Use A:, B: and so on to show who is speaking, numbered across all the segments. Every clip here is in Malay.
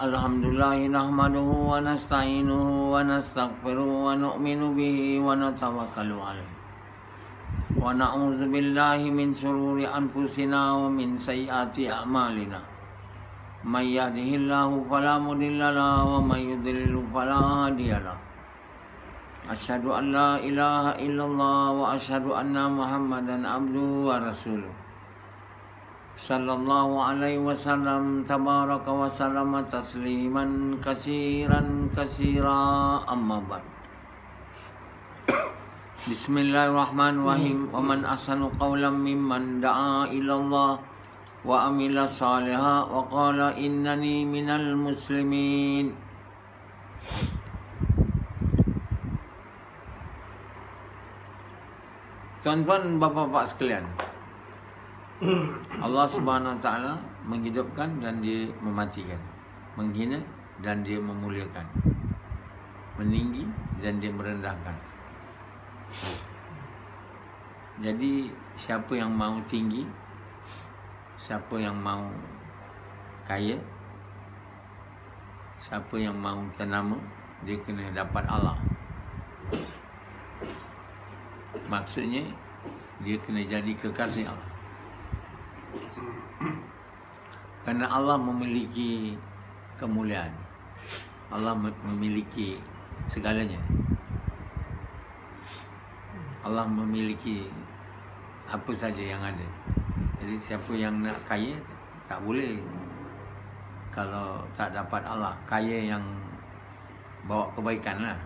A: Alhamdulillah nahmaduhu wa nasta'inuhu wa nastaghfiruhu wa nu'minu bihi wa natawakkalu alaihi. Wa na'udzu billahi min shururi anfusina wa min sayyiati a'malina. May yahdihillahu fala mudilla lahu wa may yudlil fala hadiya lahu. Asyhadu an la ilaha illallah wa asyhadu anna Muhammadan abduhu wa rasuluh. Sallallahu alaihi wasallam tabaraka wa sallama tasliman kasiran kasira amma ba'd. Bismillahirrahmanirrahim. Wa man ahsanu qawlan mimman da'a ila Allah wa amila salihan wa qala innani minal muslimin. Tuan-tuan, bapak-bapak sekalian, Allah Subhanahu Wa Taala menghidupkan dan dia mematikan, menghina dan dia memuliakan, meninggi dan dia merendahkan. Jadi siapa yang mau tinggi, siapa yang mau kaya, siapa yang mau ternama, dia kena dapat Allah. Maksudnya dia kena jadi kekasih Allah. Karena Allah memiliki kemuliaan, Allah memiliki segalanya. Allah memiliki apa saja yang ada. Jadi siapa yang nak kaya tak boleh kalau tak dapat Allah. Kaya yang bawa kebaikan lah.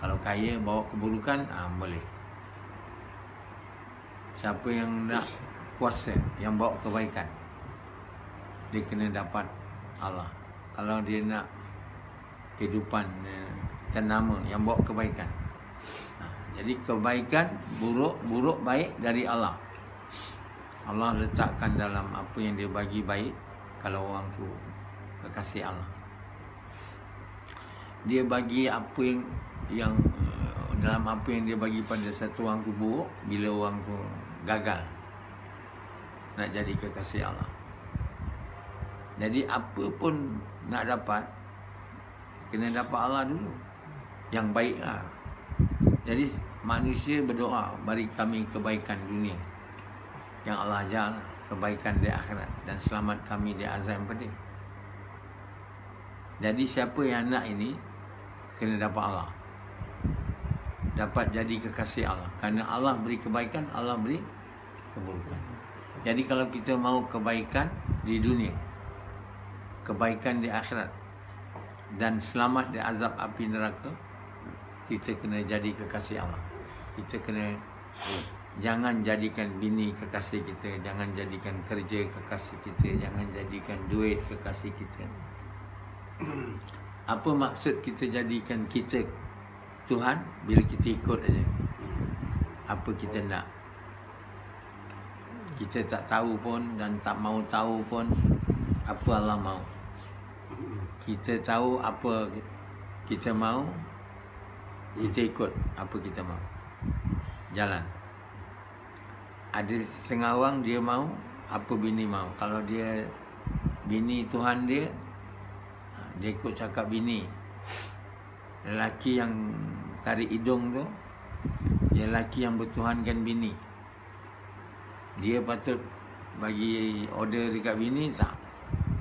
A: Kalau kaya bawa keburukan, boleh. Siapa yang nak kuasa, yang bawa kebaikan, dia kena dapat Allah. Kalau dia nak kehidupan ternama yang bawa kebaikan, jadi kebaikan, buruk baik dari Allah. Allah letakkan dalam apa yang dia bagi baik. Kalau orang tu kekasih Allah, dia bagi apa yang dalam apa yang dia bagi pada satu orang tu buruk. Bila orang tu gagal nak jadi kekasih Allah, jadi apa pun nak dapat, kena dapat Allah dulu, yang baik lah. Jadi manusia berdoa, beri kami kebaikan dunia, yang Allah ajar lah, kebaikan di akhirat, dan selamat kami di azab pedih. Jadi siapa yang nak ini, kena dapat Allah, dapat jadi kekasih Allah. Kerana Allah beri kebaikan, Allah beri keburukan. Jadi kalau kita mau kebaikan di dunia, kebaikan di akhirat, dan selamat di azab api neraka, kita kena jadi kekasih Allah. Kita kena jangan jadikan bini kekasih kita, jangan jadikan kerja kekasih kita, jangan jadikan duit kekasih kita. Apa maksud kita jadikan kita Tuhan? Bila kita ikut aja apa kita nak. Kita tak tahu pun dan tak mau tahu pun apa Allah mau. Kita tahu apa kita mau, kita ikut apa kita mau, jalan. Ada setengah orang dia mau apa bini mau. Kalau dia bini Tuhan dia ikut cakap bini. Lelaki yang tarik hidung tu, dia lelaki yang bertuhankan bini. Dia patut bagi order dekat bini, tak,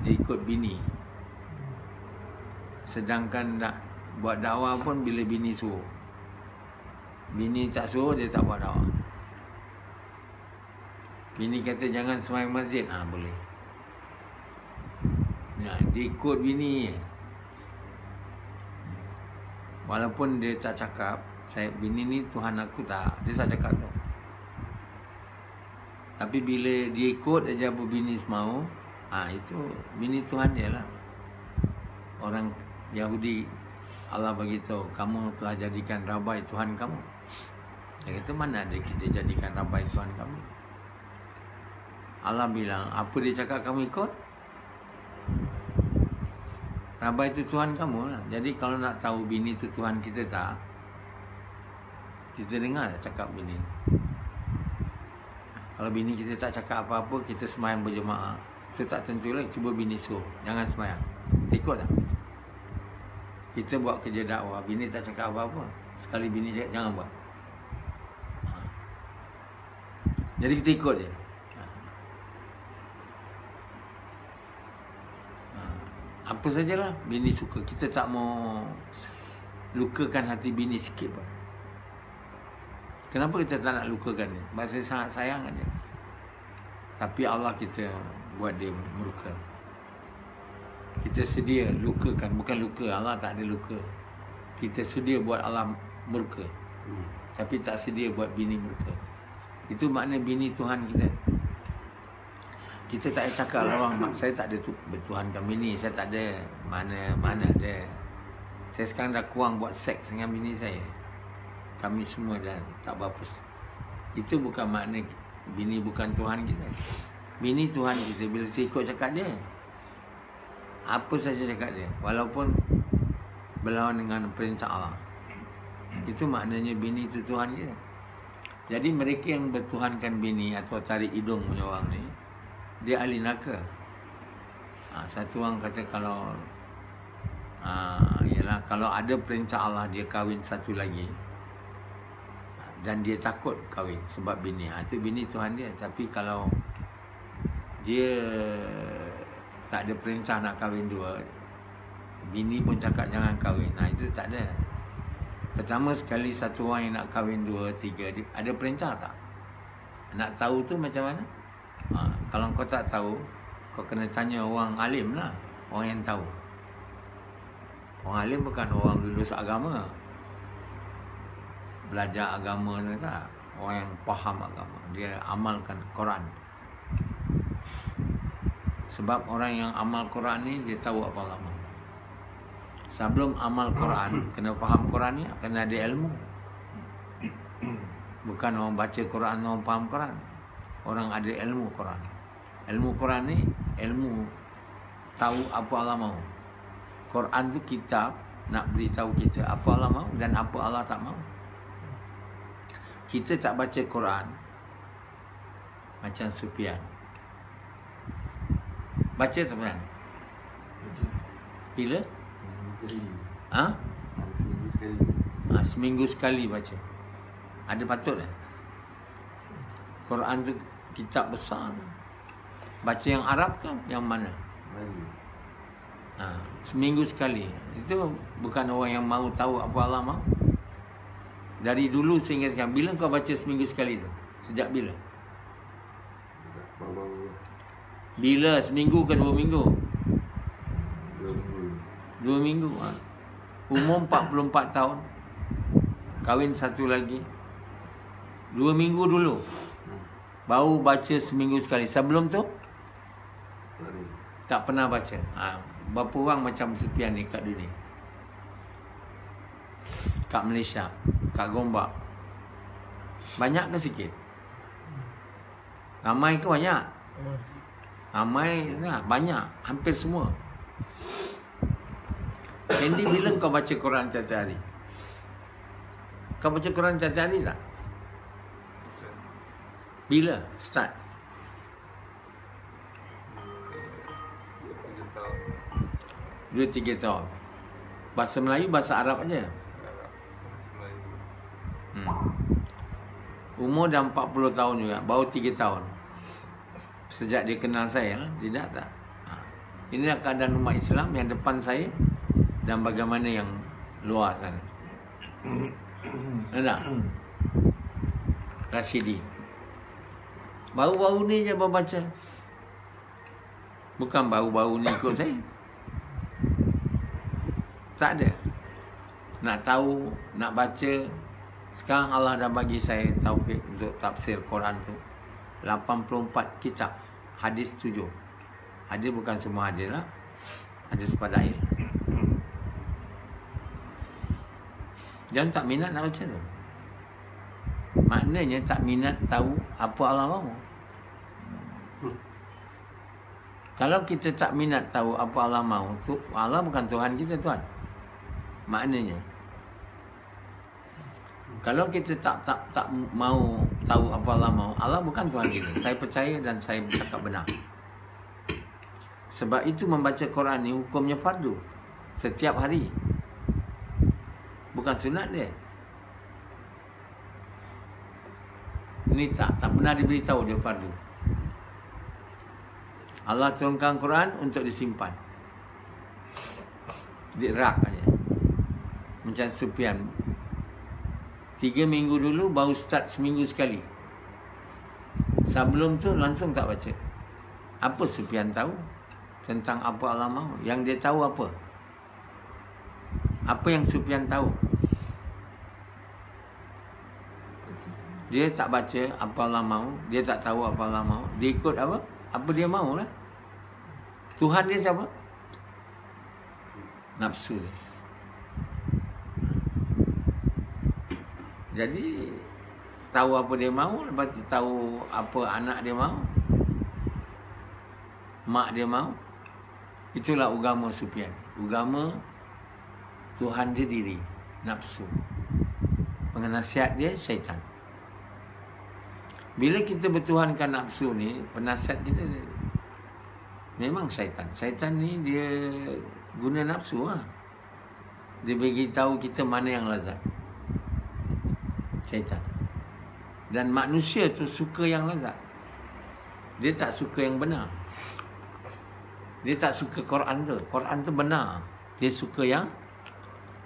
A: dia ikut bini. Sedangkan nak buat dakwah pun bila bini suruh. Bini tak suruh, dia tak buat dakwah. Bini kata jangan sembahyang masjid, boleh. Dia ikut bini. Walaupun dia tak cakap, bini ni Tuhan aku, tak, dia tak cakap tu. Tapi bila dia ikut aja apa bini semau, itu bini Tuhan dia lah. Orang Yahudi, Allah beritahu, kamu telah jadikan Rabai Tuhan kamu. Dia kata, mana ada kita jadikan Rabai Tuhan kamu? Allah bilang, apa dia cakap kamu ikut? Rabai itu Tuhan kamu lah. Jadi kalau nak tahu bini itu Tuhan kita tak, kita dengar cakap bini. Kalau bini kita tak cakap apa-apa, kita sembahyang berjemaah, Kita tak tentu lagi. Cuba bini suruh, jangan sembahyang. Ikut tak? Kita buat kerja dakwah, bini tak cakap apa-apa. Sekali bini cakap, jangan buat. Jadi kita ikut je. Apa sajalah bini suka. Kita tak mau lukakan hati bini sikit pun. Kenapa kita tak nak lukakan dia? Sebab saya sangat sayang dia. Tapi Allah kita buat dia murka. Kita sedia lukakan. Bukan luka, Allah tak ada luka. Kita sedia buat Allah murka. Tapi tak sedia buat bini murka. Itu makna bini Tuhan kita. Kita tak payah cakap lah orang, saya tak ada bertuhankan bini, saya tak ada, mana ada. Saya sekarang dah kurang buat seks dengan bini saya. Kami semua dah tak berapa. Itu bukan makna bini bukan Tuhan kita. Bini Tuhan kita, bila kita ikut cakap dia, apa saja cakap dia, walaupun berlawan dengan perintah Allah. Itu maknanya bini itu Tuhan kita. Jadi mereka yang bertuhankan bini atau tarik hidung punya orang ni, dia ahli neraka. Satu orang kata kalau ialah kalau ada perintah Allah dia kahwin satu lagi dan dia takut kahwin sebab bini, itu bini Tuhan dia. Tapi kalau dia tak ada perintah nak kahwin dua, bini pun cakap jangan kahwin, itu tak ada. Pertama sekali satu orang yang nak kahwin dua, tiga, ada perintah tak? Nak tahu tu macam mana? Kalau kau tak tahu, kau kena tanya orang alim lah. Orang yang tahu. Orang alim bukan orang lulus agama, belajar agama ni tak. Orang yang faham agama, dia amalkan Quran. Sebab orang yang amal Quran ni, dia tahu apa Allah mahu. Sebelum amal Quran, kena faham Quran ni, kena ada ilmu. Bukan orang baca Quran, orang faham Quran. Orang ada ilmu Quran. Ilmu Quran ni ilmu tahu apa Allah mahu. Quran tu kitab nak beritahu kita apa Allah mahu dan apa Allah tak mahu. Kita tak baca Quran macam Sufyan. Baca tu kan? Bila? Seminggu sekali baca. Ada patut tak? Quran tu kitab besar. Baca yang Arab ke yang mana? Seminggu sekali. Itu bukan orang yang mahu tahu apa Allah mahu. Dari dulu sehingga sekarang, bila kau baca seminggu sekali tu? Sejak bila? Bila? Seminggu ke 2 minggu? 2 minggu. Umur 44 tahun, kahwin satu lagi, 2 minggu dulu baru baca seminggu sekali. Sebelum tu tak pernah baca. Berapa orang macam Sufyan ni kat dunia? Kat Malaysia, kat Gombak, banyak ke sikit? Ramai ke banyak? Ramai lah, banyak, hampir semua. Jadi bila kau baca Quran setiap hari? Kau baca Quran setiap hari tak? Bila start? 2-3 tahun. Bahasa Melayu, bahasa Arab aja. Umur dah 40 tahun juga, baru 3 tahun. Sejak dia kenal saya, tidak tak. Inilah keadaan umat Islam yang depan saya dan bagaimana yang luar sana. Ada? Rashidi. Baru-baru ni je baca. Bukan baru-baru ni ikut saya. Tak ada. Nak tahu, nak baca. Sekarang Allah dah bagi saya taufik untuk tafsir Quran tu. 84 kitab. Hadis 7. Hadis bukan semua hadis lah. Hadis Fadail. Jangan tak minat nak baca tu. Maknanya tak minat tahu apa Allah mahu. Kalau kita tak minat tahu apa Allah mahu, tu Allah bukan Tuhan kita, tuan. Maknanya kalau kita tak mau tahu apa Allah mahu, Allah bukan Tuhan kita. Saya percaya dan saya bercakap benar. Sebab itu membaca Quran ni hukumnya fardu setiap hari. Bukan sunat dia. Ini tak pernah diberitahu dia fardu. Allah turunkan Quran untuk disimpan di rak aja. Macam Sufyan 3 minggu dulu baru start seminggu sekali. Sebelum tu langsung tak baca. Apa Sufyan tahu tentang apa Allah mahu? Yang dia tahu apa? Apa yang Sufyan tahu? Dia tak baca apa Allah mahu, dia tak tahu apa Allah mahu. Dia ikut apa? Apa dia mahu lah. Tuhan dia siapa? Nafsu. Jadi tahu apa dia mahu, lepas tu tahu apa anak dia mahu, mak dia mahu. Itulah agama Sufyan. Agama Tuhan dia diri, nafsu. Penasihat dia syaitan. Bila kita bertuhankan nafsu ni, penasihat kita memang syaitan. Syaitan ni dia guna nafsu lah. Dia bagi tahu kita mana yang lazat. Syaitan. Dan manusia tu suka yang lazat. Dia tak suka yang benar. Dia tak suka Quran tu. Quran tu benar. Dia suka yang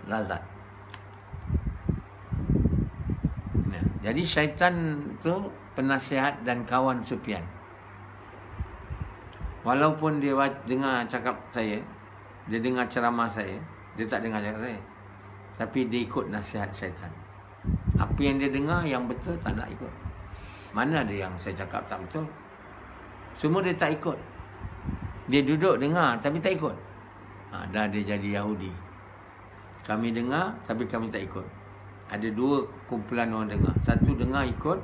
A: lazat. Nah, jadi syaitan tu penasihat dan kawan Sufyan. Walaupun dia dengar cakap saya, dia dengar ceramah saya, dia tak dengar cakap saya. Tapi dia ikut nasihat syaitan. Apa yang dia dengar yang betul tak nak ikut. Mana ada yang saya cakap tak betul? Semua dia tak ikut. Dia duduk dengar tapi tak ikut. Dah dia jadi Yahudi. Kami dengar tapi kami tak ikut. Ada 2 kumpulan orang dengar. Satu dengar ikut,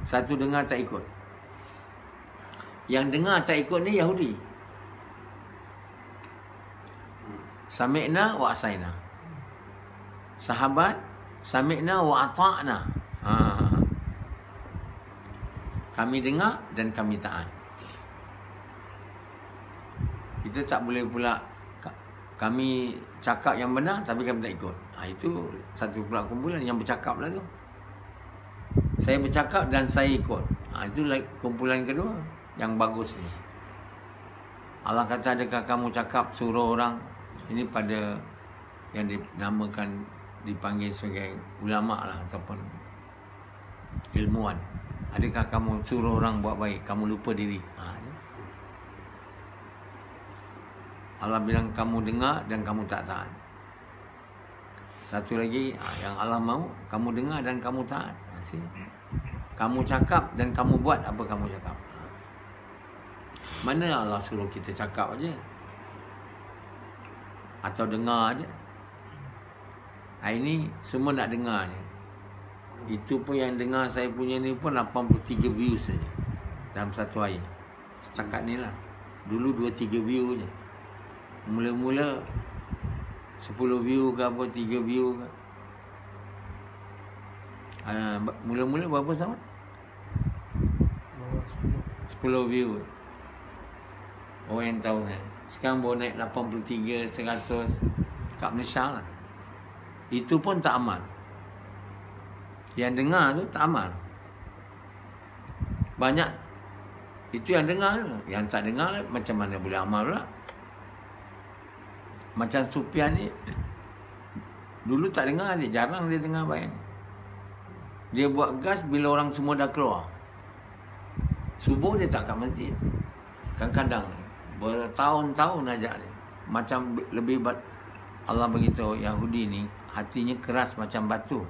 A: satu dengar tak ikut. Yang dengar tak ikut ni Yahudi. Sami'na wa asaina. Sahabat, sami'na wa ata'na. Kami dengar dan kami taat. Kita tak boleh pula kami cakap yang benar tapi kami tak ikut. Itu satu pula kumpulan yang bercakap lah tu. Saya bercakap dan saya ikut. Itu kumpulan kedua yang bagus ni. Allah kata, adakah kamu cakap suruh orang, ini pada yang dinamakan, dipanggil sebagai ulama lah ataupun ilmuwan. Adakah kamu suruh orang buat baik, kamu lupa diri? Allah bilang kamu dengar dan kamu tak taat. Satu lagi yang Allah mahu, kamu dengar dan kamu taat. Kamu cakap dan kamu buat apa kamu cakap. Mana Allah suruh kita cakap aja atau dengar aja. Ini semua nak dengar je. Itu pun yang dengar saya punya ni pun 83 views saja dalam satu hari. Setakat ni lah. Dulu 2-3 view je. Mula-mula 10 view ke apa, 3 view ke. Mula-mula berapa sama? 10 view. Orang yang tahu kan. Sekarang baru naik 83, 100 kat Malaysia lah. Itu pun tak amal. Yang dengar tu tak amal. Banyak. Itu yang dengar tu. Yang tak dengar macam mana boleh amal pula. Macam Sufyan ni, dulu tak dengar dia. Jarang dia dengar bayan. Dia buat gas bila orang semua dah keluar. Subuh dia tak kat masjid. Kadang-kadang bertahun-tahun ajak dia. Macam lebih Allah beritahu Yahudi ni hatinya keras macam batu.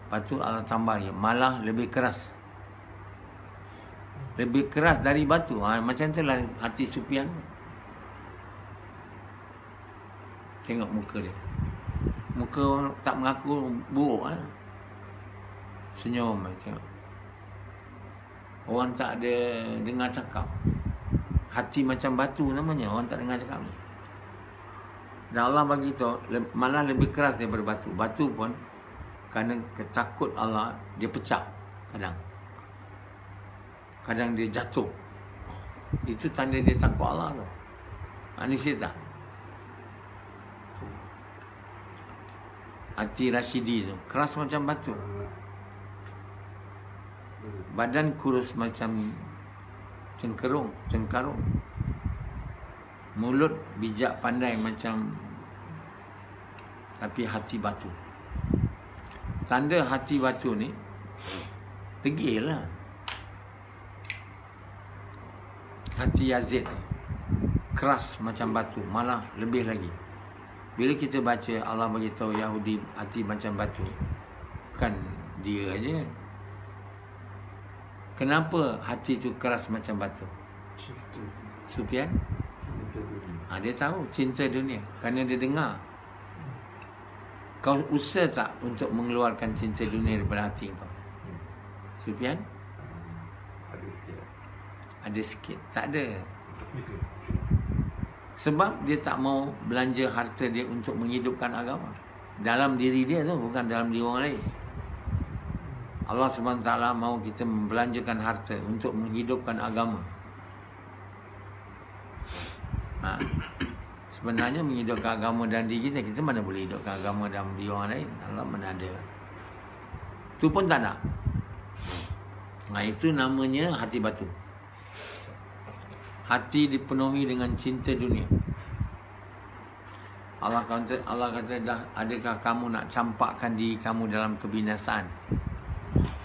A: Batu Allah tambah dia, malah lebih keras. Lebih keras dari batu. Macam itulah hati Sufyan. Tengok muka dia. Muka orang tak mengaku buruk lah. Senyum macam. Orang tak ada dengar cakap. Hati macam batu namanya. Orang tak dengar cakap ni. Dan Allah bagi tahu malah lebih keras daripada batu. Batu pun kerana ketakut Allah, dia pecah kadang. Kadang dia jatuh. Itu tanda dia takut Allah tu. Manusia tak? Hati Rashidi tu keras macam batu, badan kurus macam cengkarung, mulut bijak pandai macam, tapi hati batu. Tanda hati batu ni degilah. Hati Yazid ni keras macam batu, malah lebih lagi. Bila kita baca Allah bagi tahu Yahudi hati macam batu, bukan dia aja. Kenapa hati tu keras macam batu? Sufyan? Dia tahu cinta dunia kerana dia dengar. Kau usaha tak untuk mengeluarkan cinta dunia daripada hati kau? Sufyan? Ada sikit. Tak ada. Sebab dia tak mau belanja harta dia untuk menghidupkan agama. Dalam diri dia tu, bukan dalam diri orang lain. Allah SWT mahu kita membelanjakan harta untuk menghidupkan agama. Sebenarnya menghidupkan agama dalam diri kita, kita mana boleh hidupkan agama dalam diri orang lain? Allah mana ada. Itu pun tak nak. Itu namanya hati batu. Hati dipenuhi dengan cinta dunia. Allah kata, adakah kamu nak campakkan diri kamu dalam kebinasaan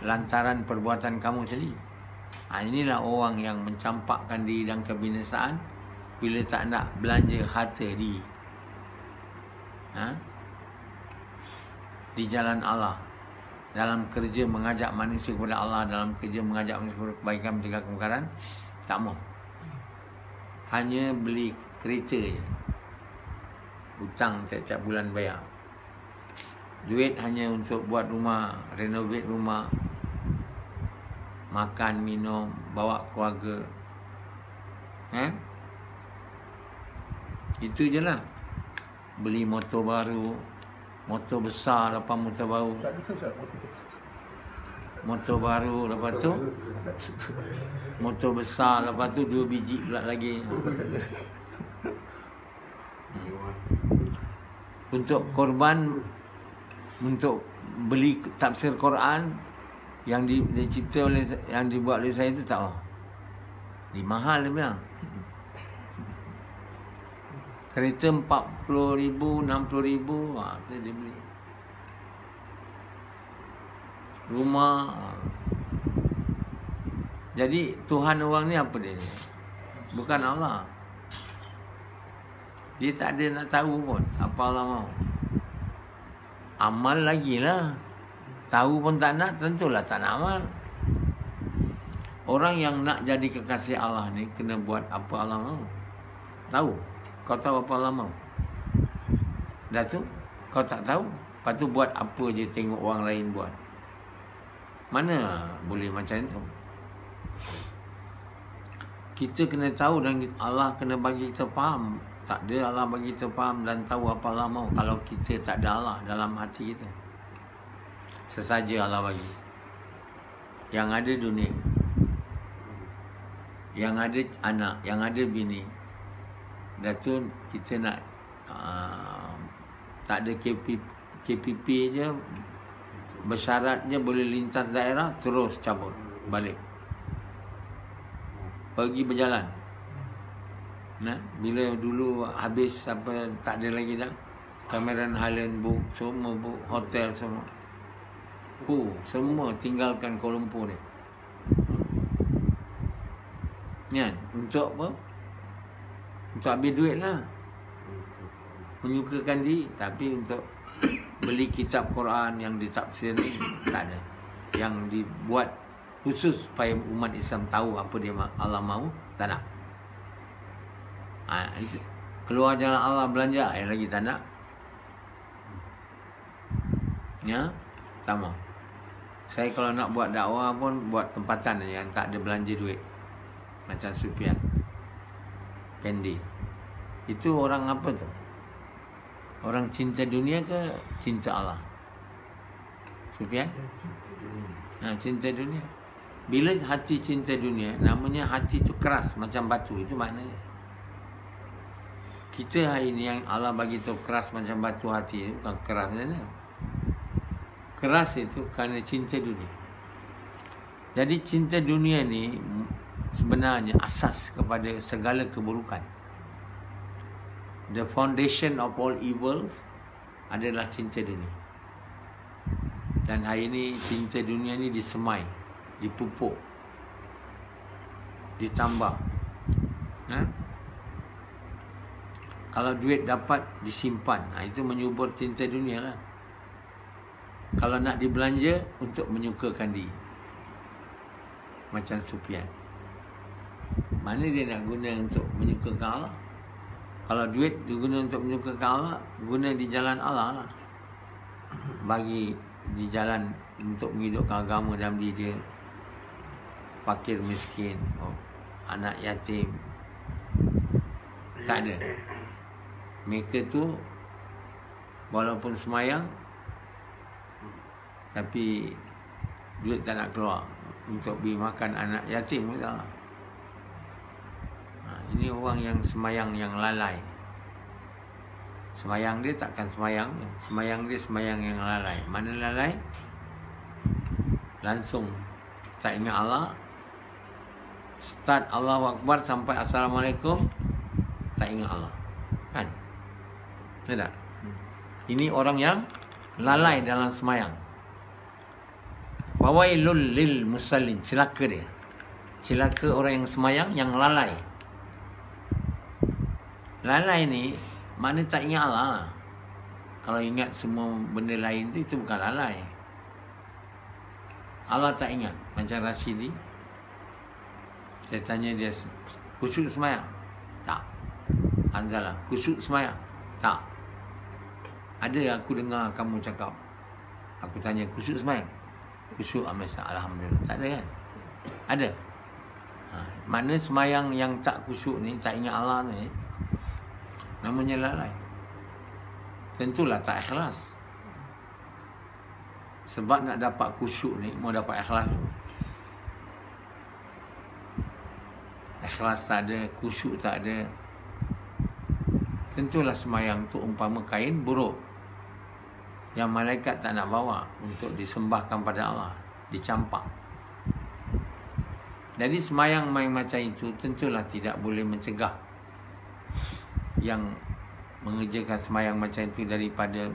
A: lantaran perbuatan kamu sendiri? Inilah orang yang mencampakkan diri dalam kebinasaan bila tak nak belanja harta di jalan Allah, dalam kerja mengajak manusia kepada Allah, dalam kerja mengajak manusia kepada kebaikan, mencegah kemungkaran, tak mau. Hanya beli kereta je, hutang tiap-tiap bulan bayar. Duit hanya untuk buat rumah, renovate rumah, makan, minum, bawa keluarga. Itu je lah. Beli motor baru, motor besar, lepas motor baru, lepas tu motor besar, lepas tu 2 biji pula lagi. Untuk korban, untuk beli tafsir Quran yang dicipta oleh, yang dibuat oleh saya tu tak mau. Di mahal dia bilang. Kereta 40,000, 60,000, tu dia beli. Rumah. Jadi Tuhan orang ni apa dia? Bukan Allah. Dia tak ada nak tahu pun apa Allah mahu. Amal lagi lah. Tahu pun tak nak, tentulah tak nak amal. Orang yang nak jadi kekasih Allah ni kena buat apa Allah mahu. Tahu? Kau tahu apa Allah mahu? Dah tu kau tak tahu, lepas tu buat apa je tengok orang lain buat. Mana boleh macam tu? Kita kena tahu dan Allah kena bagi kita faham. Tak ada Allah bagi kita faham dan tahu apa Allah mahu kalau kita tak ada Allah dalam hati kita. Sesaja Allah bagi. Yang ada dunia, yang ada anak, yang ada bini. Dah tu kita nak tak ada KPP je, bersyaratnya boleh lintas daerah, terus cabut balik, pergi berjalan. Bila dulu habis apa, tak ada lagi dah, Cameron Highland book, semua book, hotel semua, semua tinggalkan Kuala Lumpur ni. Untuk apa? Untuk ambil duit lah, menyukakan diri. Tapi untuk beli kitab Quran yang ditafsir ni tak ada. Yang dibuat khusus supaya umat Islam tahu apa dia Allah mahu, tak nak. Keluar jalan Allah belanja, lagi tak nak. Tak mau. Saya kalau nak buat dakwah pun buat tempatan yang tak ada belanja duit. Macam Sufyan Pendi. Itu orang apa tu? Orang cinta dunia ke cinta Allah? Sufyan? Cinta dunia. Bila hati cinta dunia, namanya hati tu keras macam batu. Itu maknanya. kita hari ni yang Allah bagi tahu keras macam batu hati, bukan keras saja. Keras itu kerana cinta dunia. Jadi cinta dunia ni sebenarnya asas kepada segala keburukan. The foundation of all evils adalah cinta dunia. Dan hari ini cinta dunia ni disemai, dipupuk, ditambah. Kalau duit dapat disimpan, itu menyubur cinta dunia lah. Kalau nak dibelanja untuk menyukakan diri, macam Sufyan, mana dia nak guna untuk menyukakan Allah? Kalau duit diguna untuk menyukakan Allah, guna di jalan Allah lah. Bagi di jalan untuk menghidupkan agama dalam diri dia, fakir miskin, anak yatim, tak ada. Mereka tu walaupun semayang, tapi duit tak nak keluar untuk beri makan anak yatim. Ini orang yang semayang yang lalai. Semayang dia takkan semayang. Semayang dia semayang yang lalai. Mana lalai? Langsung tak ingat Allah. Start Allahu Akbar sampai Assalamualaikum, tak ingat Allah. Kan? Betul tak? Ini orang yang lalai dalam semayang. Fawailul lil musallin. Celaka dia. Celaka orang yang semayang yang lalai. Lalai ni mana tak ingat Allah. Kalau ingat semua benda lain tu, itu bukan lalai. Allah tak ingat. Macam Rashidi, saya tanya dia, khusyuk semayang? Tak. Hanzalah, khusyuk semayang? Tak. Ada aku dengar kamu cakap. Aku tanya, khusyuk semayang? Khusyuk amasa, alhamdulillah. Tak ada kan? Ada. Mana semayang yang tak khusyuk ni, tak ingat Allah ni, namanya lalai. Tentulah tak ikhlas. Sebab nak dapat khusyuk ni, mau dapat ikhlas. Ikhlas tak ada, khusyuk tak ada. Tentulah semayang tu umpama kain buruk yang malaikat tak nak bawa untuk disembahkan pada Allah, dicampak. Jadi semayang main macam itu tentulah tidak boleh mencegah yang mengerjakan semayang macam itu daripada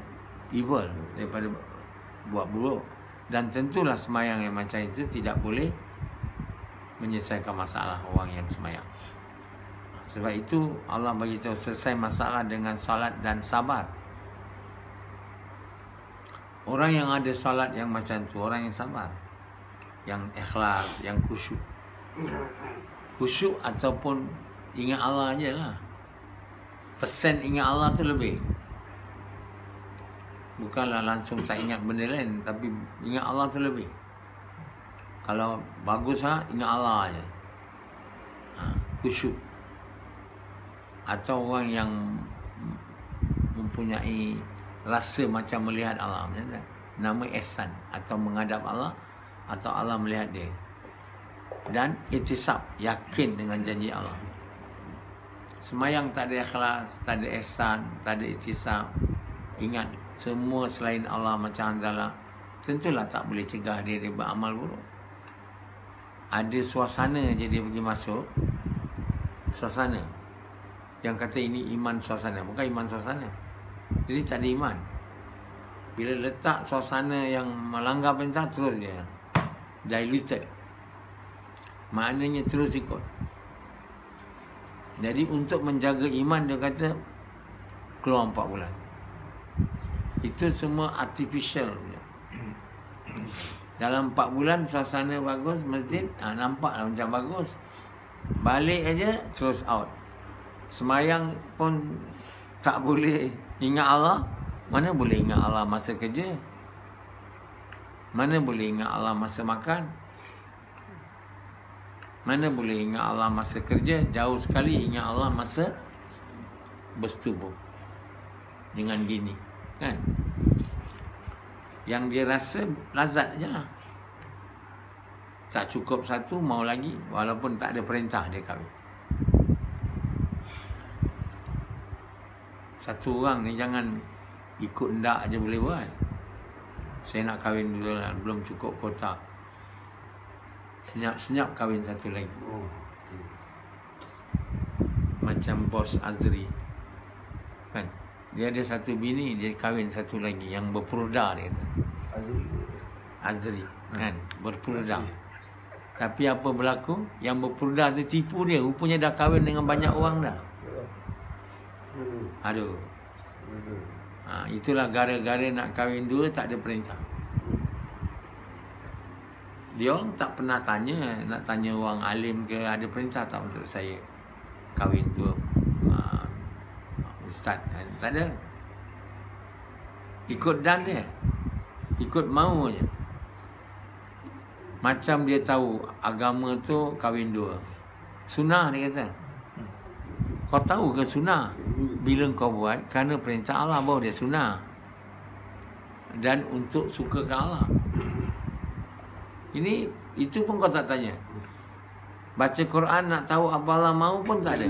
A: evil, daripada buat buruk. Dan tentulah semayang yang macam itu tidak boleh menyelesaikan masalah orang yang semayang. Sebab itu Allah bagi tahu selesai masalah dengan solat dan sabar. Orang yang ada solat yang macam tu, orang yang sabar, yang ikhlas, yang khusyuk. Khusyuk ataupun ingat Allah je lah. Persen ingat Allah tu lebih. Bukanlah langsung tak ingat benda lain, tapi ingat Allah tu lebih. Kalau bagus ingat Allah aja. Khusyuk. Atau orang yang mempunyai rasa macam melihat Allah, nama ihsan, atau menghadap Allah, atau Allah melihat dia. Dan itisab, yakin dengan janji Allah. Semayang tak ada ikhlas, tak ada ihsan, tak ada itisab, ingat semua selain Allah macam Hanzalah, tentulah tak boleh cegah dia beramal buruk. Ada suasana je dia pergi masuk. Suasana yang kata ini iman suasana, bukan iman suasana. Jadi tak ada iman. Bila letak suasana yang melanggar perintah, terus dia diluted. Maknanya terus ikut. Jadi untuk menjaga iman, dia kata keluar 4 bulan. Itu semua artificial. Dalam 4 bulan suasana bagus, masjid nampaklah macam bagus. Balik aja terus out. Semayang pun tak boleh ingat Allah. Mana boleh ingat Allah masa kerja? Mana boleh ingat Allah masa makan? Mana boleh ingat Allah masa kerja? Jauh sekali ingat Allah masa bersetubuh dengan bini, kan? Yang dia rasa lazat je lah. Tak cukup satu, mau lagi. Walaupun tak ada perintah dia kahwin. Satu orang ni jangan ikut ndak je boleh buat. Saya nak kahwin dulu lah, belum cukup kota. Senyap-senyap kahwin satu lagi. Macam bos Azri. Kan? Dia ada satu bini, dia kahwin satu lagi yang berpurda dia kata. Azri. Kan? Berpurda. Tapi apa berlaku? Yang berpurda tu tipu dia. Rupanya dah kahwin dengan banyak orang dah. Aduh. Itulah gara-gara nak kahwin dua tak ada perintah. Dia orang tak pernah tanya, nak tanya orang alim ke ada perintah tak untuk saya kahwin dua ustaz. Tak ada. Ikut dan dia. Ikut mau je. Macam dia tahu agama tu kahwin dua. Sunnah dia kata. Kau tahu ke sunnah? Bila kau buat kerana perintah Allah bahawa dia sunnah. Dan untuk suka ke Allah. Itu pun kau tak tanya. Baca Quran nak tahu apa Allah mahu pun tak ada.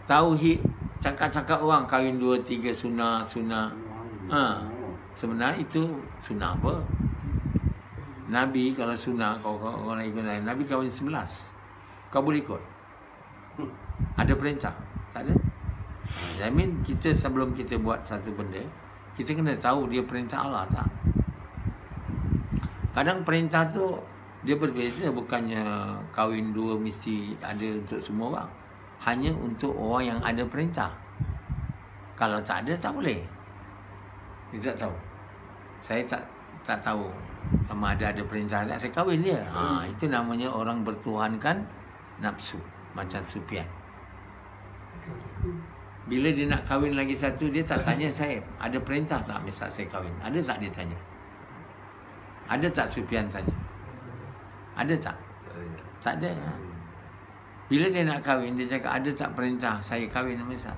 A: Tauhid, cakap-cakap orang kahwin 2, 3 sunnah. Sebenarnya itu sunnah apa? Nabi kalau sunnah kau nak ikut Nabi kahwin 11. Kau boleh ikut. Ada perintah? Tak ada. Kita sebelum kita buat satu benda, kita kena tahu dia perintah Allah tak. Kadang perintah tu dia berbeza, bukannya kahwin dua mesti ada untuk semua orang. Hanya untuk orang yang ada perintah. Kalau tak ada tak boleh. Dia tak tahu. Saya tak tahu sama ada perintah tak, saya kahwin dia. Itu namanya orang bertuhankan nafsu, macam Sufyan. Bila dia nak kahwin lagi satu, dia tak tanya saya, ada perintah tak misal saya kahwin? Ada tak dia tanya? Ada tak Sufyan tanya? Ada tak? Tak ada. Bila dia nak kahwin, dia cakap ada tak perintah saya kahwin misal?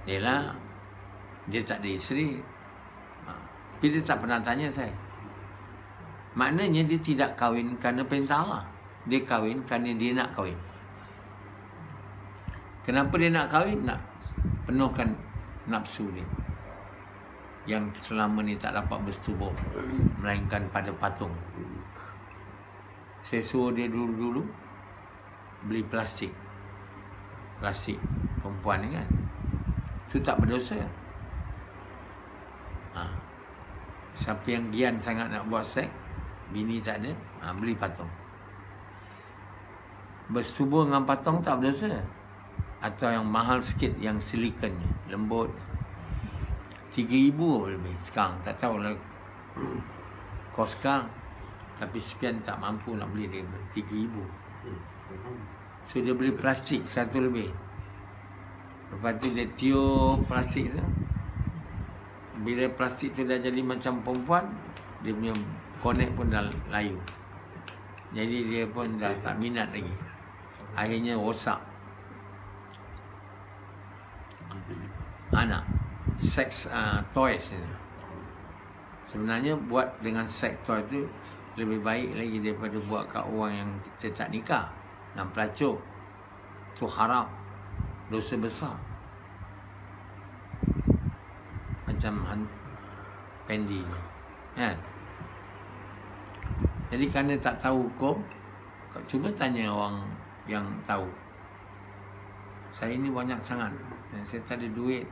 A: Yelah, dia tak ada isteri. Tapi dia tak pernah tanya saya. Maknanya dia tidak kahwin kerana perintah Allah. Dia kahwin kerana dia nak kahwin. Kenapa dia nak kahwin? Nak penuhkan nafsu dia yang selama ni tak dapat bersetubuh, melainkan pada patung. Saya suruh dia dulu-dulu beli plastik perempuan ni kan. Itu tak berdosa. Siapa yang gian sangat nak buat seks, bini tak ada, beli patung. Bersetubuh dengan patung tak berdosa. Atau yang mahal sikit, yang silikonnya lembut, 3,000 lebih sekarang. Tak tahulah kos sekarang. Tapi Sufyan tak mampu nak beli dia 3,000. So dia beli plastik 100 lebih. Lepas tu dia tiup plastik tu. Bila plastik tu dah jadi macam perempuan, dia punya konek pun dah layu. Jadi dia pun dah tak minat lagi. Akhirnya rosak. Anak sex toys ni. Sebenarnya buat dengan sex toy tu lebih baik lagi daripada buat kat orang yang kita tak nikah. Dengan pelacur. Tu haram. Dosa besar. Macam Pendi ni. Kan? Jadi kerana tak tahu hukum, cuba tanya orang yang tahu. Saya ni banyak sangat. Dan saya tak ada duit.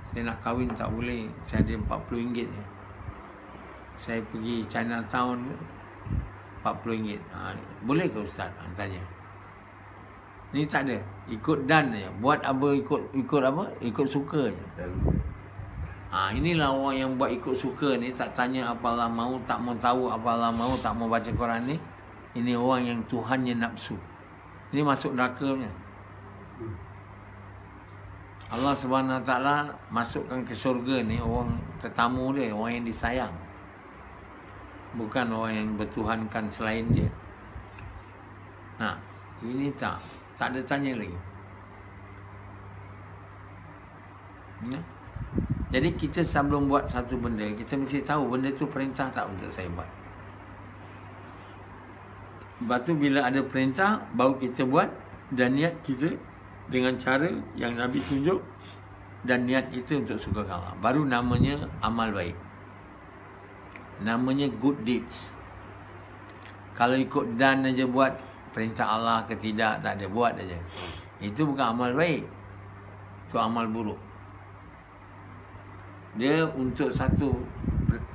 A: Saya nak kahwin tak boleh. Saya ada RM40 je. Saya pergi Chinatown RM40. Boleh ke Ustaz? Tanya. Ni tak ada. Ikut dan je. Buat apa ikut apa? Ikut suka je. Inilah orang yang buat ikut suka ni, tak tanya apa Allah mahu, tak mau tahu apa Allah mahu, tak mau baca Quran ni. Ini orang yang Tuhannya nafsu. Ini masuk neraka punya. Allah Subhanahu Wa Taala masukkan ke syurga ni orang tetamu dia, orang yang disayang. Bukan orang yang bertuhankan selain dia. Ini tak ada tanya lagi. Jadi kita sebelum buat satu benda, kita mesti tahu benda tu perintah tak untuk saya buat. Lepas tu bila ada perintah, baru kita buat dan niat kita dengan cara yang Nabi tunjuk dan niat kita untuk sukakan Allah. Baru namanya amal baik. Namanya good deeds. Kalau ikut dan aja buat, perintah Allah ke tidak, tak ada, buat aja. Itu bukan amal baik. Itu amal buruk. Dia untuk satu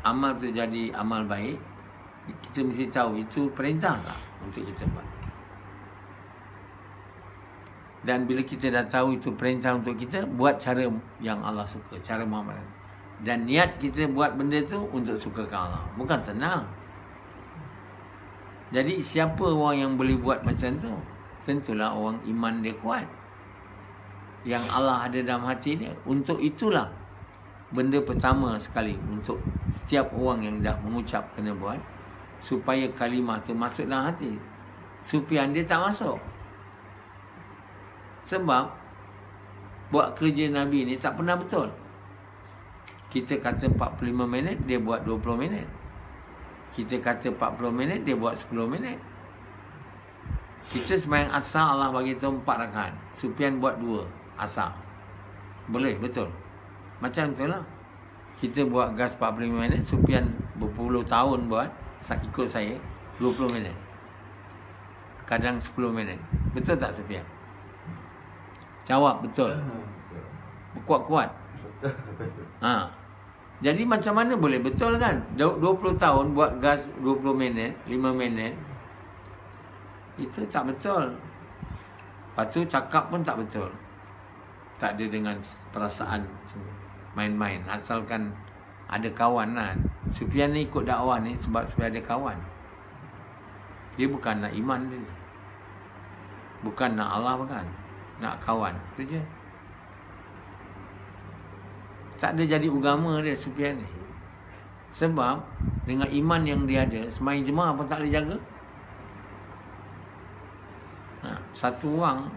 A: amal tu jadi amal baik, kita mesti tahu itu perintah tak untuk kita buat. Dan bila kita dah tahu itu perintah untuk kita, buat cara yang Allah suka, cara Muhammad. Dan niat kita buat benda tu untuk sukakan Allah. Bukan senang. Jadi siapa orang yang boleh buat macam tu? Tentulah orang iman dia kuat, yang Allah ada dalam hati dia. Untuk itulah benda pertama sekali untuk setiap orang yang dah mengucap kena buat, supaya kalimah tu masuk dalam hati. Supian dia tak masuk. Sebab buat kerja Nabi ni tak pernah betul. Kita kata 45 minit, dia buat 20 minit. Kita kata 40 minit, dia buat 10 minit. Kita sembahyang asar, Allah bagi tahu 4 rakaat. Supian buat 2 asar. Boleh, betul. Macam tu lah. Kita buat gas 45 minit, Supian berpuluh tahun buat, ikut saya 20 minit. Kadang 10 minit. Betul tak Supian? Jawab betul. Berkuat-kuat. Ha. Jadi macam mana boleh betul kan? 20 tahun buat gas 20 minit, 5 minit. Itu tak betul. Lepas tu cakap pun tak betul. Tak ada dengan perasaan main-main. Asalkan ada kawan lah. Sufian ni ikut dakwah ni sebab supaya ada kawan. Dia bukan nak iman dia ni. Bukan nak Allah, bukan. Nak kawan. Itu je. Tak ada jadi agama dia Sufian ni. Sebab dengan iman yang dia ada, sembahyang jemaah pun tak boleh jaga. Satu orang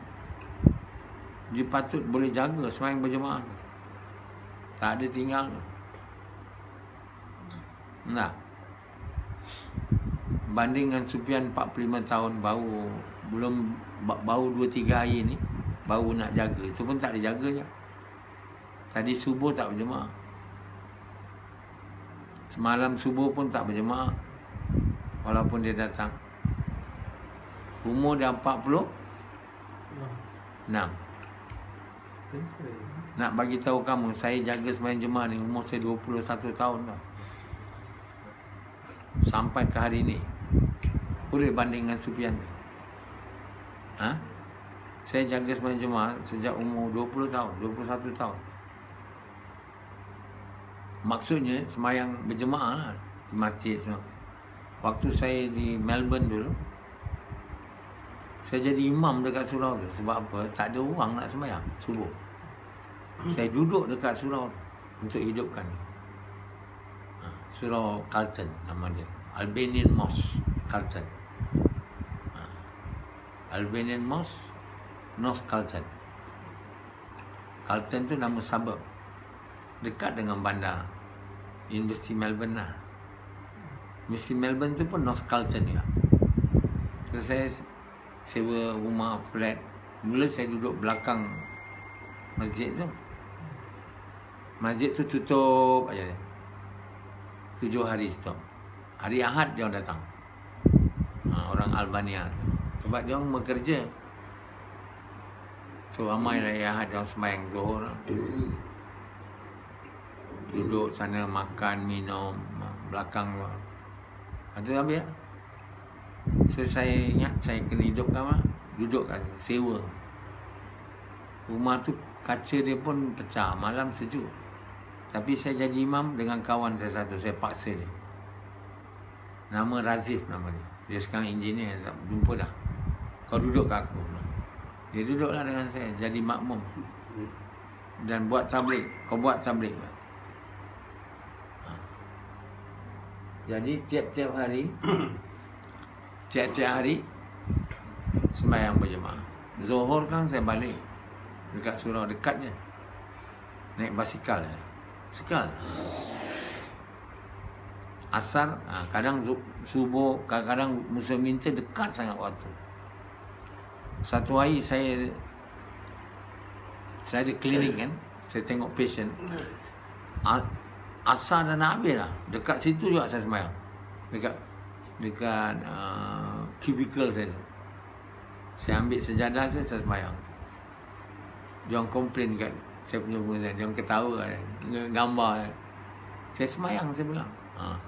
A: dia patut boleh jaga sembahyang berjemaah. Tak ada tinggal. Nah. Banding dengan Sufian 45 tahun baru 2-3 hari ni baru nak jaga. Itu pun tak ada jaga je. Tadi subuh tak berjemaah. Semalam subuh pun tak berjemaah. Walaupun dia datang. Umur dia 46. Nak bagi tahu kamu, saya jaga sembahyang jemaah ni umur saya 21 tahun dah. Sampai ke hari ni. Boleh banding dengan Sufian tu. Ha? Saya jaga sembahyang jemaah sejak umur 20 tahun, 21 tahun. Maksudnya sembahyang berjemaah lah di masjid semua. Waktu saya di Melbourne dulu, saya jadi imam dekat surau tu. Sebab apa? Tak ada orang nak sembahyang subuh. Saya duduk dekat surau untuk hidupkan. Surau Carlton nama dia. Albanian Mosque Carlton. Albanian Mosque North Carlton. Carlton tu nama suburb. Dekat dengan bandar University Melbourne lah. University Melbourne tu pun North Carlton juga. So saya sewa rumah flat. Mula saya duduk belakang masjid tu. Masjid tu tutup aja. 7 hari stop. Hari Ahad dia orang datang. Orang Albania. Sebab dia orang bekerja. So ramai hari Ahad dia orang sembahyang Zuhur. Duduk sana makan, minum, belakang tu. Itu habis lah. So saya ingat saya kena hidupkan lah. Duduk kat sewa. Rumah tu kaca dia pun pecah. Malam sejuk. Tapi saya jadi imam dengan kawan saya satu. Saya paksa dia. Nama Razif nama dia. Dia sekarang engineer. Tak jumpa dah. Kau duduk kat aku. Dia duduklah dengan saya. Jadi makmum. Dan buat tabligh. Kau buat tabligh. Jadi tiap-tiap hari sembahyang berjemaah. Zuhur kan saya balik dekat surau dekat je. Naik basikal je. Basikal. Asar, kadang subuh, kadang musim winter dekat sangat waktu. Satu hari saya Saya ada klinik kan, saya tengok patient, asar dah nak habis lah, dekat situ juga saya sembahyang, dekat cubicle saya tu. Saya ambil sejadah saya sembahyang. Dia orang komplain kat saya punya pengusaha, dia orang ketawa gambar. Saya sembahyang, saya bilang.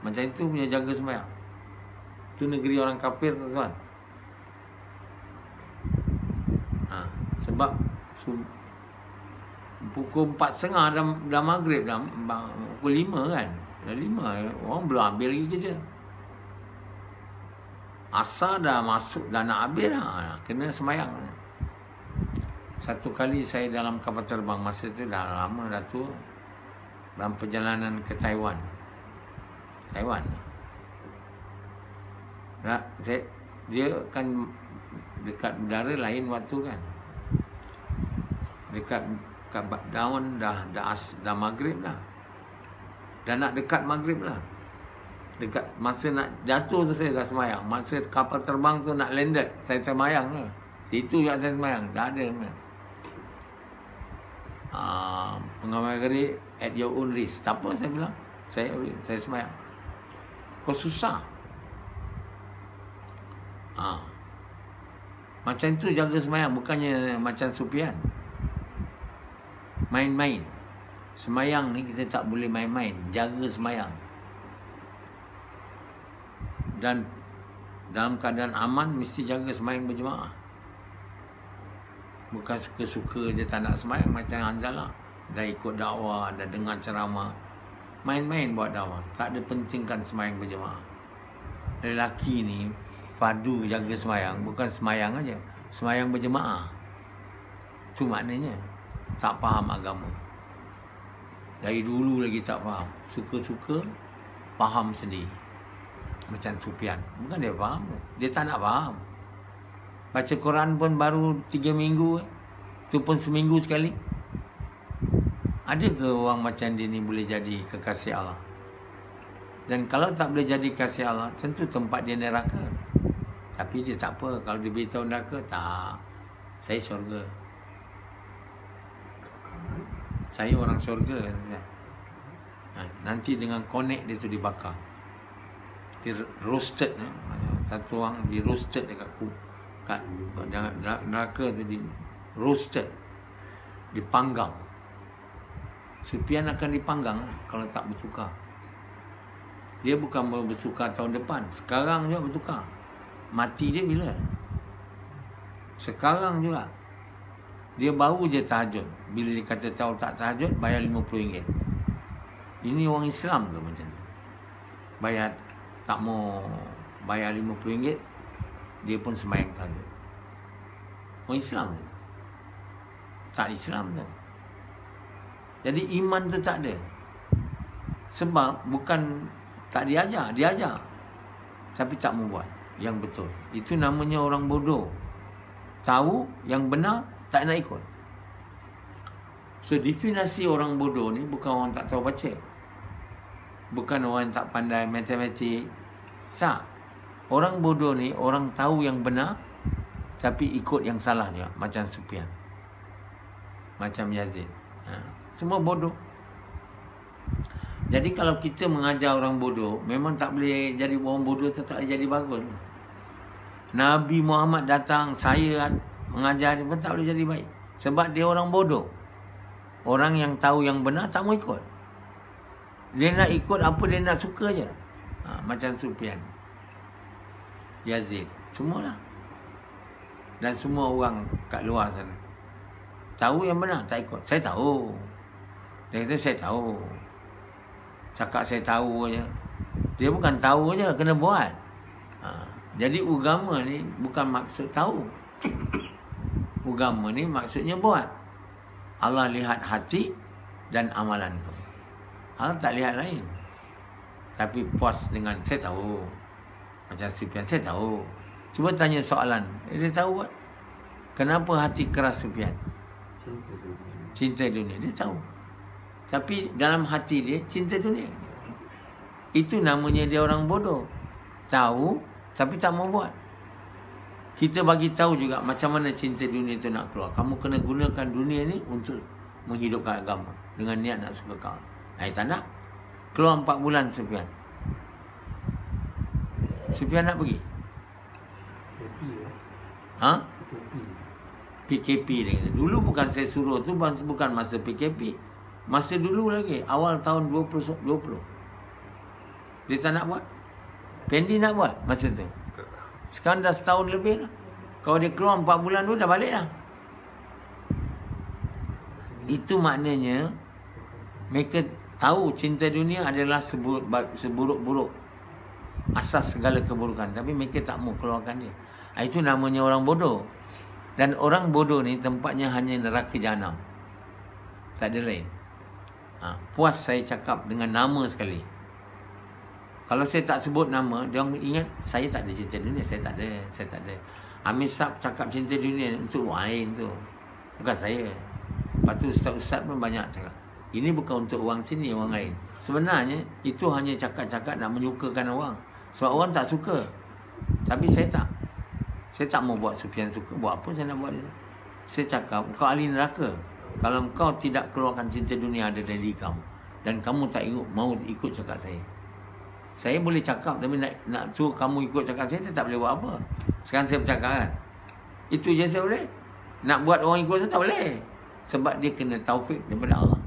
A: Macam itu punya jaga sembahyang. Itu negeri orang kafir, tuan-tuan. Sebab pukul 4.30 dah maghrib, dah pukul 5 kan. Dah 5, orang belum habis lagi kerja. Asar dah masuk, dah nak habis dah. Kena sembahyang. Satu kali saya dalam kapal terbang, masa tu dah lama dah tu, dalam perjalanan ke Taiwan. Dia kan dekat udara lain waktu kan. Dekat daun dah maghrib dah. Dah nak dekat maghrib lah. Dekat masa nak jatuh tu saya dah sembahyang. Masa kapal terbang tu nak landed, saya sembahyang lah. Situ juga saya sembahyang. Dah ada sembahyang. Pengawal negeri at your own risk. Tak apa saya bilang. Saya sembahyang. Kau susah. Macam tu jaga sembahyang. Bukannya macam Sufian main-main. Sembahyang ni kita tak boleh main-main. Jaga sembahyang. Dan dalam keadaan aman mesti jaga sembahyang berjemaah. Bukan suka-suka je tak nak sembahyang macam Hanzalah. Dah ikut dakwah, dah dengar ceramah, main-main buat dakwah. Tak ada pentingkan sembahyang berjemaah. Lelaki ni fardu jaga sembahyang, bukan sembahyang aja, sembahyang berjemaah. Itu maknanya tak faham agama. Dari dulu lagi tak faham. Suka-suka faham sendiri. Macam Sufian. Bukan dia faham, dia tak nak faham. Baca Quran pun baru 3 minggu. Itu pun seminggu sekali. Ada ke orang macam dia ni boleh jadi kekasih Allah? Dan kalau tak boleh jadi kekasih Allah, tentu tempat dia neraka. Tapi dia tak apa. Kalau dia beritahu neraka, tak. Saya syurga. Saya orang syurga. Nanti dengan connect dia tu dibakar. Dia roasted. Satu orang di roasted dekat neraka tu, di roasted, dipanggang. Sufian akan dipanggang kalau tak bertukar. Dia bukan bertukar tahun depan, sekarang juga bertukar. Mati dia bila? Sekarang juga. Dia baru je tahajud. Bila dia kata tahu tak tahajud, bayar RM50. Ini orang Islam ke macam tu? Bayar, tak mau bayar RM50, dia pun sembahyang tahajud. Orang Islam tu? Tak Islam tu. Jadi iman tu tak ada. Sebab bukan tak diajar, diajar. Tapi tak mau buat yang betul. Itu namanya orang bodoh. Tahu yang benar, tak nak ikut. So definisi orang bodoh ni bukan orang tak tahu baca, bukan orang tak pandai matematik. Tak. Orang bodoh ni orang tahu yang benar tapi ikut yang salah juga. Macam Sufian, macam Yazid. Semua bodoh. Jadi kalau kita mengajar orang bodoh, memang tak boleh jadi orang bodoh tu, tak boleh jadi bagus. Nabi Muhammad datang, saya mengajar dia pun tak boleh jadi baik. Sebab dia orang bodoh. Orang yang tahu yang benar tak mau ikut. Dia nak ikut apa dia nak suka je. Macam Sufian, Yazid, semualah. Dan semua orang kat luar sana tahu yang benar, tak ikut. Saya tahu. Dia kata saya tahu. Cakap saya tahu je. Dia bukan tahu je, kena buat. Jadi agama ni bukan maksud tahu. Agama ni maksudnya buat. Allah lihat hati dan amalan tu. Allah tak lihat lain. Tapi puas dengan saya tahu. Macam Sufian, saya tahu. Cuba tanya soalan. Dia tahu kan? Kenapa hati keras Sufian? Cinta dunia. Dia tahu. Tapi dalam hati dia cinta dunia. Itu namanya dia orang bodoh. Tahu tapi tak mau buat. Kita bagi tahu juga macam mana cinta dunia itu nak keluar. Kamu kena gunakan dunia ni untuk menghidupkan agama dengan niat nak suka kau. Tak nak. Keluar 4 bulan Sufian. Sufian nak pergi? PKP dia kata. Dulu bukan saya suruh tu, bukan masa PKP. Masa dulu lagi, awal tahun 2020. Dia tak nak buat. Pendi nak buat masa tu. Sekarang dah setahun lebih lah. Kalau dia keluar 4 bulan tu dah balik lah. Itu maknanya mereka tahu cinta dunia adalah seburuk-buruk asas segala keburukan. Tapi mereka tak mau keluarkan dia. Itu namanya orang bodoh. Dan orang bodoh ni tempatnya hanya neraka jahanam. Tak ada lain. Puas saya cakap dengan nama sekali. Kalau saya tak sebut nama, dia orang ingat saya tak ada cinta dunia. Saya tak ada. Amir Sab cakap cinta dunia untuk orang lain tu. Bukan saya. Lepas tu ustaz-ustaz pun banyak cakap. Ini bukan untuk orang sini, orang lain. Sebenarnya itu hanya cakap-cakap nak menyukakan orang. Sebab orang tak suka. Tapi saya tak. Saya tak mau buat Sufian suka. Buat apa saya nak buat dia? Saya cakap, kau ahli neraka. Kalau kau tidak keluarkan cinta dunia ada dari kamu. Dan kamu tak mau ikut cakap saya. Saya boleh cakap, tapi nak suruh kamu ikut cakap saya tak boleh buat apa. Sekarang saya bercakap kan. Itu je saya boleh. Nak buat orang ikut saya tak boleh. Sebab dia kena taufik daripada Allah.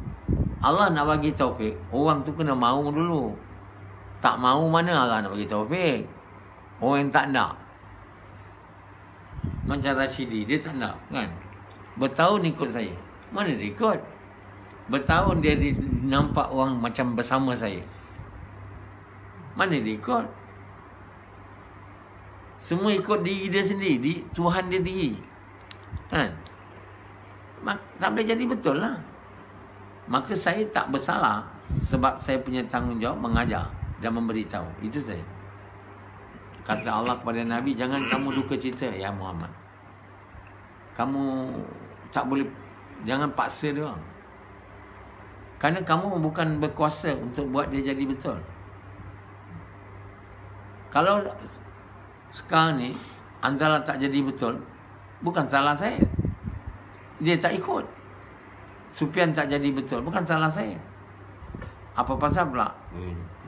A: Allah nak bagi taufik, orang tu kena mahu dulu. Tak mahu mana Allah nak bagi taufik? Orang yang tak nak. Macam Rashidi, dia tak nak kan. Bertahun ikut saya. Mana dia ikut? Bertahun dia nampak orang macam bersama saya. Mana dia ikut? Semua ikut diri dia sendiri. Tuhan dia diri. Kan? Tak boleh jadi betul lah. Maka saya tak bersalah. Sebab saya punya tanggungjawab mengajar dan memberitahu. Itu saya. Kata Allah kepada Nabi, jangan kamu duka cita ya Muhammad. Kamu tak boleh, jangan paksa dia orang. Kerana kamu bukan berkuasa untuk buat dia jadi betul. Kalau sekarang ni Andala tak jadi betul, bukan salah saya. Dia tak ikut. Sufian tak jadi betul, bukan salah saya. Apa pasal pula?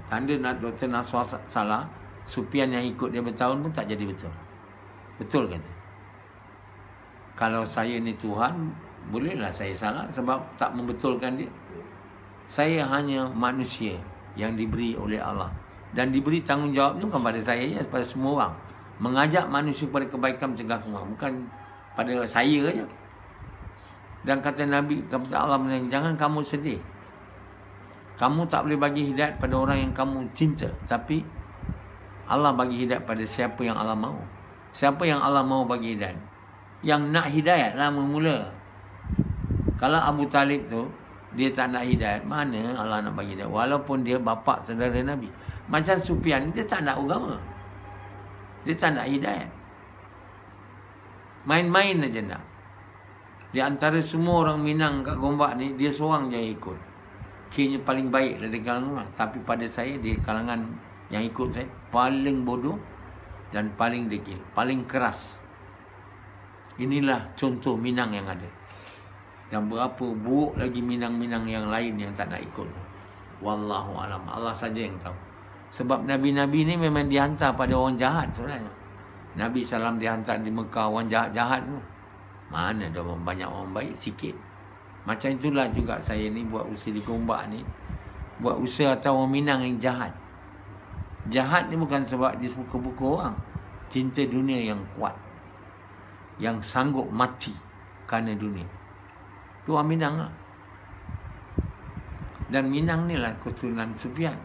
A: Tanda Dr. Naswar salah, Sufian yang ikut dia bertahun pun tak jadi betul. Betul kata. Kalau saya ni Tuhan, bolehlah saya salah sebab tak membetulkan dia. Saya hanya manusia yang diberi oleh Allah. Dan diberi tanggungjawab ni bukan pada saya je, pada semua orang. Mengajak manusia kepada kebaikan, mencegah kemungkaran. Bukan pada saya je. Dan kata Nabi, kata Allah, jangan kamu sedih. Kamu tak boleh bagi hidayat pada orang yang kamu cinta. Tapi Allah bagi hidayat pada siapa yang Allah mahu. Siapa yang Allah mahu bagi hidayat. Yang nak hidayat lah mula. Kalau Abu Talib tu, dia tak nak hidayat, mana Allah nak bagi hidayat? Walaupun dia bapa saudara Nabi. Macam Sufian, dia tak nak agama. Dia tak nak hidayat. Main-main aja nak. Di antara semua orang Minang kat Gombak ni, dia seorang je yang ikut. Kayaknya paling baik dari kalangan. Tapi pada saya, di kalangan yang ikut saya, paling bodoh dan paling degil, paling keras. Inilah contoh Minang yang ada. Dan berapa buruk lagi Minang-Minang yang lain yang tak nak ikut. Wallahu alam. Allah saja yang tahu. Sebab Nabi-Nabi ni memang dihantar pada orang jahat sebenarnya. Nabi SAW dihantar di Mekah, orang jahat-jahat tu. Mana ada orang banyak orang baik? Sikit. Macam itulah juga saya ni buat usaha di Gombak ni. Buat usaha atau orang Minang yang jahat. Jahat ni bukan sebab dia suka pukul orang. Cinta dunia yang kuat. Yang sanggup mati kerana dunia. Tu orang Minang lah. Dan Minang ni lah keturunan Sufian.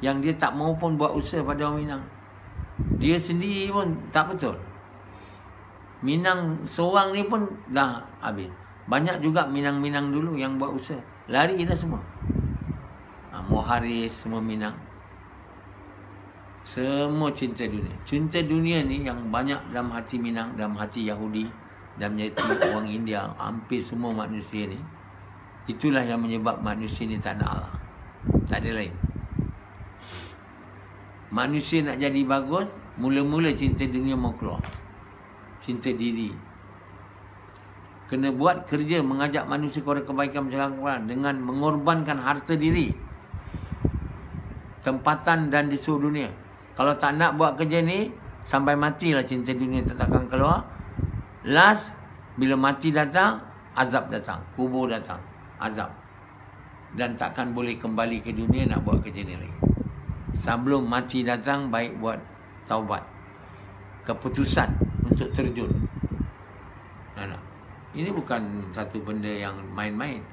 A: Yang dia tak mau pun buat usaha pada orang Minang. Dia sendiri pun tak betul. Minang seorang ni pun dah habis. Banyak juga Minang-Minang dulu yang buat usaha. Lari dah semua. Muharis semua Minang. Semua cinta dunia. Cinta dunia ni yang banyak dalam hati Minang, dalam hati Yahudi, dalam hati orang India. Hampir semua manusia ni. Itulah yang menyebab manusia ni tak nak Allah. Tak ada lain. Manusia nak jadi bagus, mula-mula cinta dunia mau keluar. cinta diri. Kena buat kerja mengajak manusia kepada kebaikan mencegah kekurangan dengan mengorbankan harta diri, tempatan dan di seluruh dunia. Kalau tak nak buat kerja ni, sampai matilah cinta dunia takkan keluar. Last, bila mati datang, azab datang, kubur datang, azab. Dan takkan boleh kembali ke dunia nak buat kerja ni lagi. Sebelum mati datang, baik buat taubat, keputusan untuk terjun. Ini bukan satu benda yang main-main.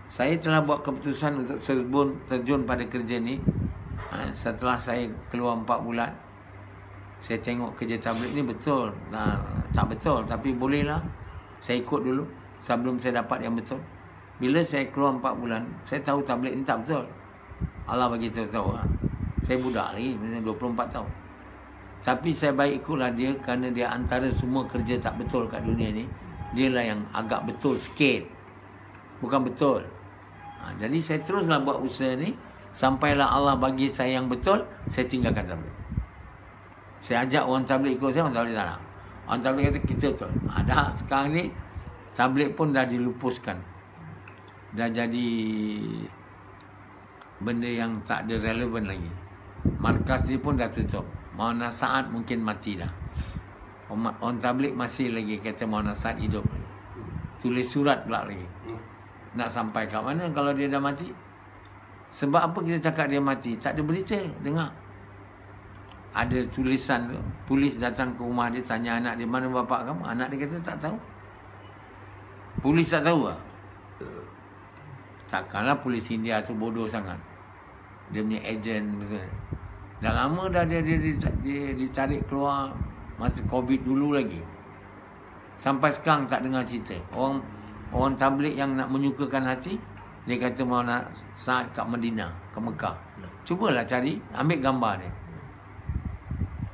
A: Saya telah buat keputusan untuk terjun pada kerja ni. Setelah saya keluar 4 bulan, saya tengok kerja tabligh ni betul. Tak betul, tapi bolehlah. Saya ikut dulu sebelum saya dapat yang betul. Bila saya keluar 4 bulan, saya tahu tabligh ni tak betul. Allah bagi tahu. Saya budak lagi, 24 tahun. Tapi saya baik ikutlah dia kerana dia antara semua kerja tak betul kat dunia ni, dialah yang agak betul sikit. Bukan betul. Jadi saya teruslah buat usaha ni sampailah Allah bagi saya yang betul, saya tinggalkan tabligh. Saya ajak orang tabligh ikut saya, orang tabligh tak nak. Orang tabligh kata kita betul. Dah sekarang ni tabligh pun dah dilupuskan. Dah jadi benda yang tak ada relevan lagi. Markas dia pun dah tutup. Maulana Sa'ad mungkin mati dah. Orang tabligh masih lagi kata Maulana Sa'ad hidup lagi. Tulis surat pula lagi. Nak sampai kat mana kalau dia dah mati? Sebab apa kita cakap dia mati? Tak ada berita, dengar. Ada tulisan tu, polis datang ke rumah dia, tanya anak dia, mana bapak kamu? Anak dia kata tak tahu. Polis tak tahu lah. Takkanlah polis India tu bodoh sangat. Dia punya ejen betul. Dah lama dah dia ditarik keluar masa COVID dulu lagi. Sampai sekarang tak dengar cerita. Orang tabligh yang nak menyukakan hati, dia kata Maulana Sa'ad kat Madinah, ke Mekah. Cubalah cari, ambil gambar dia.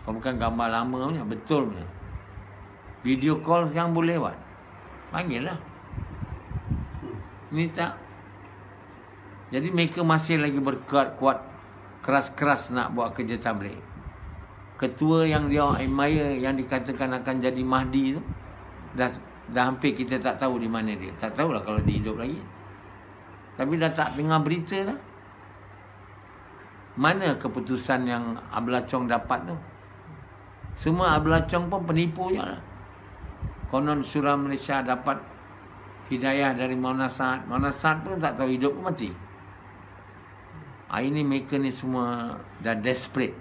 A: Kalau bukan gambar lama punya, betul punya. Video call sekarang boleh buat. Panggil lah. Ni tak. Jadi mereka masih lagi berkuat keras-keras nak buat kerja tabligh. Ketua yang dia admire, yang dikatakan akan jadi Mahdi tu, dah hampir kita tak tahu di mana dia. Tak tahulah kalau dia hidup lagi. Tapi dah tak dengar berita dah. Mana keputusan yang Ablacong dapat tu? Semua Ablacong pun penipu je lah. Konon Surah Malaysia dapat hidayah dari Maulana Sa'ad. Maulana Sa'ad pun tak tahu hidup ke mati. Ini mereka ni semua dah desperate.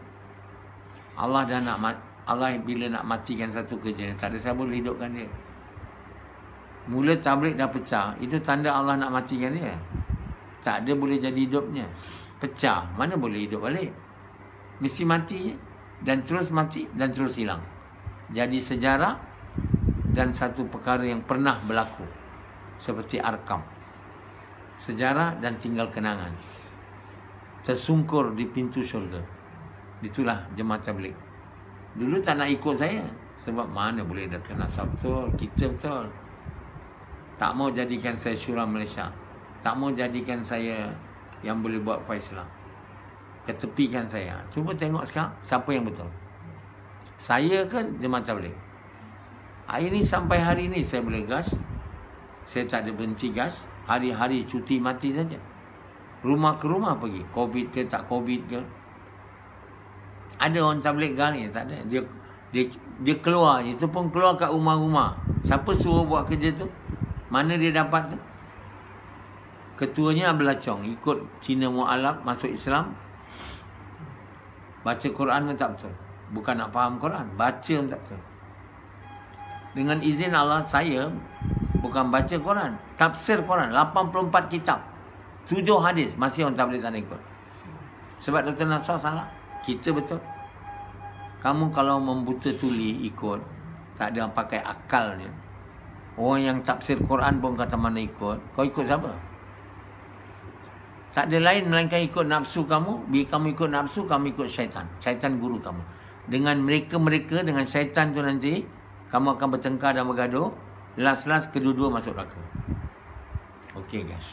A: Allah bila nak matikan satu kerja, tak ada siapa boleh hidupkan dia. Mula tabligh dah pecah, itu tanda Allah nak matikan dia. Tak ada boleh jadi hidupnya. Pecah, mana boleh hidup balik? Mesti mati je. Dan terus mati dan terus hilang. Jadi sejarah dan satu perkara yang pernah berlaku. Seperti Arkam. Sejarah dan tinggal kenangan. Tersungkur di pintu syurga. Itulah jemaah tabligh. Dulu tak nak ikut saya. Sebab mana boleh dah kena betul. Kita betul. Tak mau jadikan saya Syura Malaysia. Tak mau jadikan saya yang boleh buat Faislah. Ketepikan saya. Cuba tengok sekarang siapa yang betul. Saya ke jemaah tabligh? Ini sampai hari ni saya boleh gas. Saya tak ada berhenti gas. Hari-hari cuti mati saja. Rumah ke rumah pergi. Covid ke tak Covid ke. Ada orang tabligh ni, tak ada. Dia keluar. Itu pun keluar kat rumah-rumah. Siapa suruh buat kerja tu? Mana dia dapat tu? Ketuanya Ablacong. Ikut Cina Mu'alaf masuk Islam. Baca Quran pun tak betul. Bukan nak faham Quran. Baca pun tak betul. Dengan izin Allah, saya bukan baca Quran. Tafsir Quran. 84 kitab. 7 hadis. Masih orang tabligh tak nak ikut. Sebab Dr. Nasrah salah. Kita betul. Kamu kalau membuta tuli ikut, tak ada pakai akalnya. Orang yang tafsir Quran pun kata mana ikut. Kau ikut siapa? Tak ada lain melainkan ikut nafsu kamu. Bila kamu ikut nafsu, kamu ikut syaitan. Syaitan guru kamu. Dengan mereka-mereka, dengan syaitan tu nanti, kamu akan bertengkar dan bergaduh. Last-last kedua-dua masuk neraka. Okey guys.